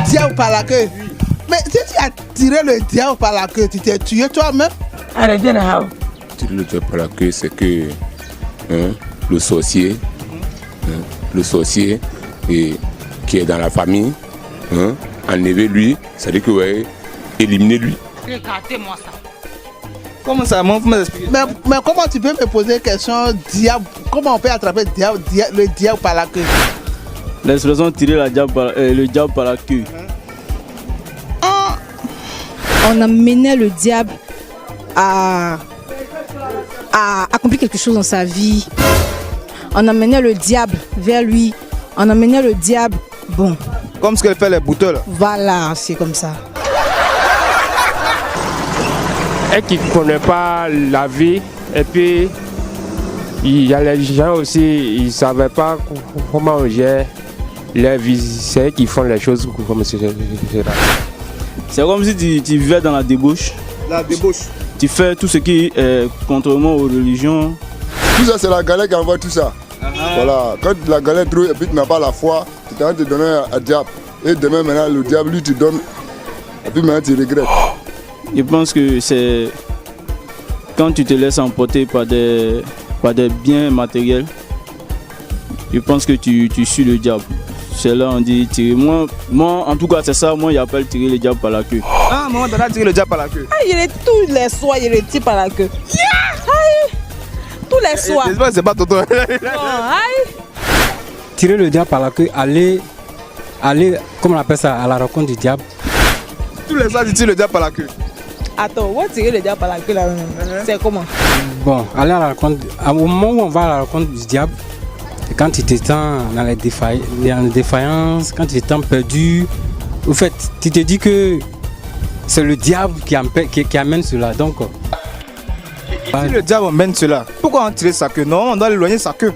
diable par la queue. Mais si tu as tiré le diable par la queue, tu t'es tué toi-même. Arrêtez là. Tirer le diable par la queue, c'est que le sorcier qui est dans la famille, enlever lui, c'est-à-dire que éliminer lui. Écartez-moi ça. Comment ça? Mais comment tu peux me poser une question, diable? Comment on peut attraper le diable par la queue? L'expression tirer le diable par la queue. On amenait le diable à accomplir quelque chose dans sa vie. On amenait le diable vers lui. On amenait le diable, bon. Comme ce qu'elle fait les bouteux là. Voilà, c'est comme ça. Et qui ne connaît pas la vie. Et puis, il y a les gens aussi, ils ne savaient pas comment on gère leur vie. C'est eux qui font les choses comme cela. C'est comme si tu vivais dans la débauche. La débauche. Tu fais tout ce qui est contrairement aux religions. Tout ça, c'est la galère qui envoie tout ça. Voilà, quand la galère trouve et puis tu n'as pas la foi, tu t'as de donner à diable. Et demain, maintenant, le diable, lui, tu donnes. Et puis maintenant, tu regrettes. Je pense que c'est quand tu te laisses emporter par des biens matériels, je pense que tu suis le diable. C'est là on dit tirer. Moi, en tout cas, c'est ça, moi, j'appelle tirer le diable par la queue. Ah, moi, on a tiré le diable par la queue. Ah, il est tous les soirs, il est tiré par la queue. Aïe. Tous les soirs. C'est pas tonton. Aïe. Tirer le diable par la queue, aller, comment on appelle ça, à la rencontre du diable. Tous les soirs, tu tires le diable par la queue. Attends, on va tirer le diable par la queue là. C'est comment? Bon, aller à la rencontre, au moment où on va à la rencontre du diable, c'est quand tu te sens dans les défaillances, quand tu te sens perdu, au fait, tu te dis que c'est le diable qui amène cela. Donc, Si le diable amène cela, pourquoi on tire sa queue? Non, on doit éloigner sa queue.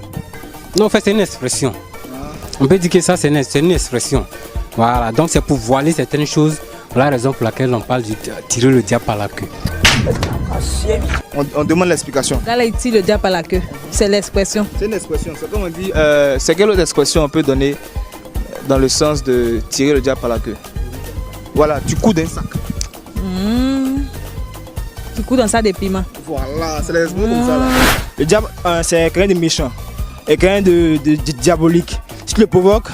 non, en fait, c'est une expression. On peut dire que ça, c'est une expression. Voilà, donc c'est pour voiler certaines choses. Voilà la raison pour laquelle on parle de tirer le diable par la queue. On demande l'explication. Là, il tire le diable par la queue. C'est l'expression. C'est une expression. C'est comme on dit. C'est quelle autre expression on peut donner dans le sens de tirer le diable par la queue? Voilà, tu couds d'un sac. Tu couds dans ça des piments. Voilà, c'est l'expression comme ça là. Le diable, c'est quelqu'un de méchant et quelqu'un de diabolique. Si tu le provoques,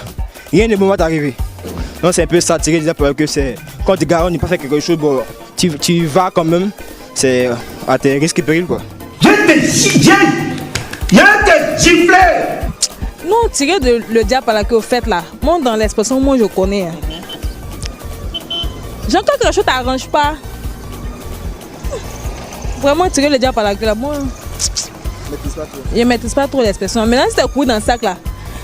rien ne va t'arriver. Donc c'est un peu ça, tirer le diable par la queue. C'est quand tu garantis pas faire quelque chose, bon, tu vas quand même. C'est à tes risques et périls quoi. Je te gifle. Non, tirer le diable par la queue, au fait là. Moi, dans l'expression, moi je connais. Genre quand quelque chose t'arrange pas. Vraiment tirer le diable par la queue là, moi. Je ne maîtrise pas trop l'expression. Maintenant, si tu couds dans le sac là.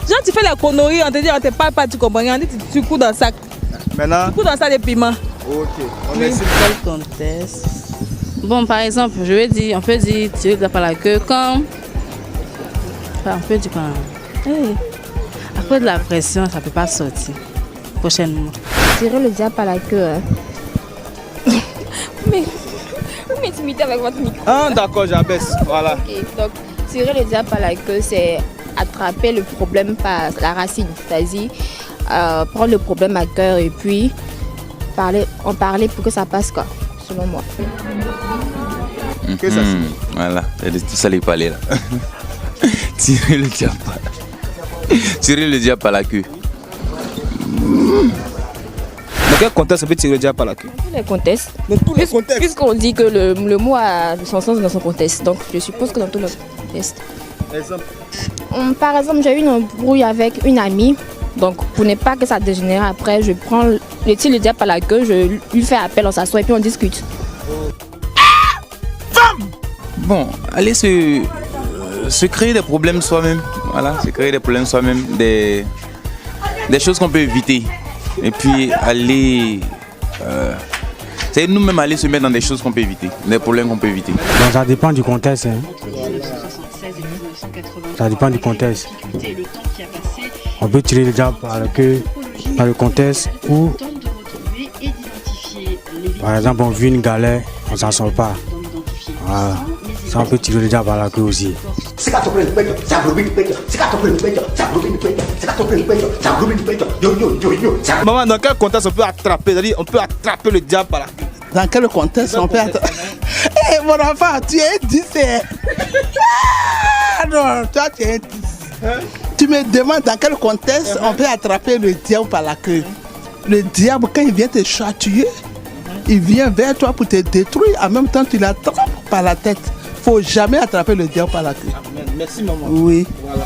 Genre tu fais la connerie, on te dit on te parle pas, tu comprends rien. On dit tu couds dans le sac. Maintenant. Tu couds dans ça des piments. Ok. On est sur quel contexte? Bon, par exemple, on peut dire tirer le diable par la queue quand. Enfin, on peut dire quand. Après de la pression, ça ne peut pas sortir. Prochainement. Tirer le diable par la queue. Mais vous m'intimidez avec votre micro. Ah, d'accord, j'abaisse. Voilà. Okay, donc, tirer le diable par la queue, c'est attraper le problème par la racine. C'est-à-dire prendre le problème à cœur et puis en parler pour que ça passe, quoi, selon moi. Que ça voilà, c'est tout ça les palais là. Tirer le diable par la queue. Dans quel contexte on peut tirer le diable par la queue? Dans tous les contextes. Dans tous les contextes. Puisqu'on dit que le mot a son sens dans son contexte. Donc je suppose que dans tous les contextes. Exemple. Par exemple, j'ai eu une embrouille avec une amie. Donc pour ne pas que ça dégénère après, je tire le diable par la queue, je lui fais appel, on s'assoit et puis on discute. Bon, aller se créer des problèmes soi-même. Voilà, se créer des problèmes soi-même, des choses qu'on peut éviter. Et puis aller, c'est nous-mêmes aller se mettre dans des choses qu'on peut éviter, des problèmes qu'on peut éviter. Donc ça dépend du contexte. Hein. Ça dépend du contexte. On peut tirer le diable par la queue, par le contexte ou, par exemple, on vit une galère, on s'en sort pas. Voilà. Ça, on peut tirer le diable par la queue aussi. Maman, dans quel contexte on peut attraper? C'est-à-dire, on peut attraper le diable par la queue. Dans quel contexte on peut attraper? Eh, mon enfant, tu es 10. Ah non, toi tu es 10. Tu me demandes dans quel contexte on peut attraper le diable par la queue. Le diable, quand il vient te chatouiller, il vient vers toi pour te détruire. En même temps, tu l'attrapes par la tête. Il ne faut jamais attraper le diable par la queue. Amen. Merci maman. Oui. Voilà.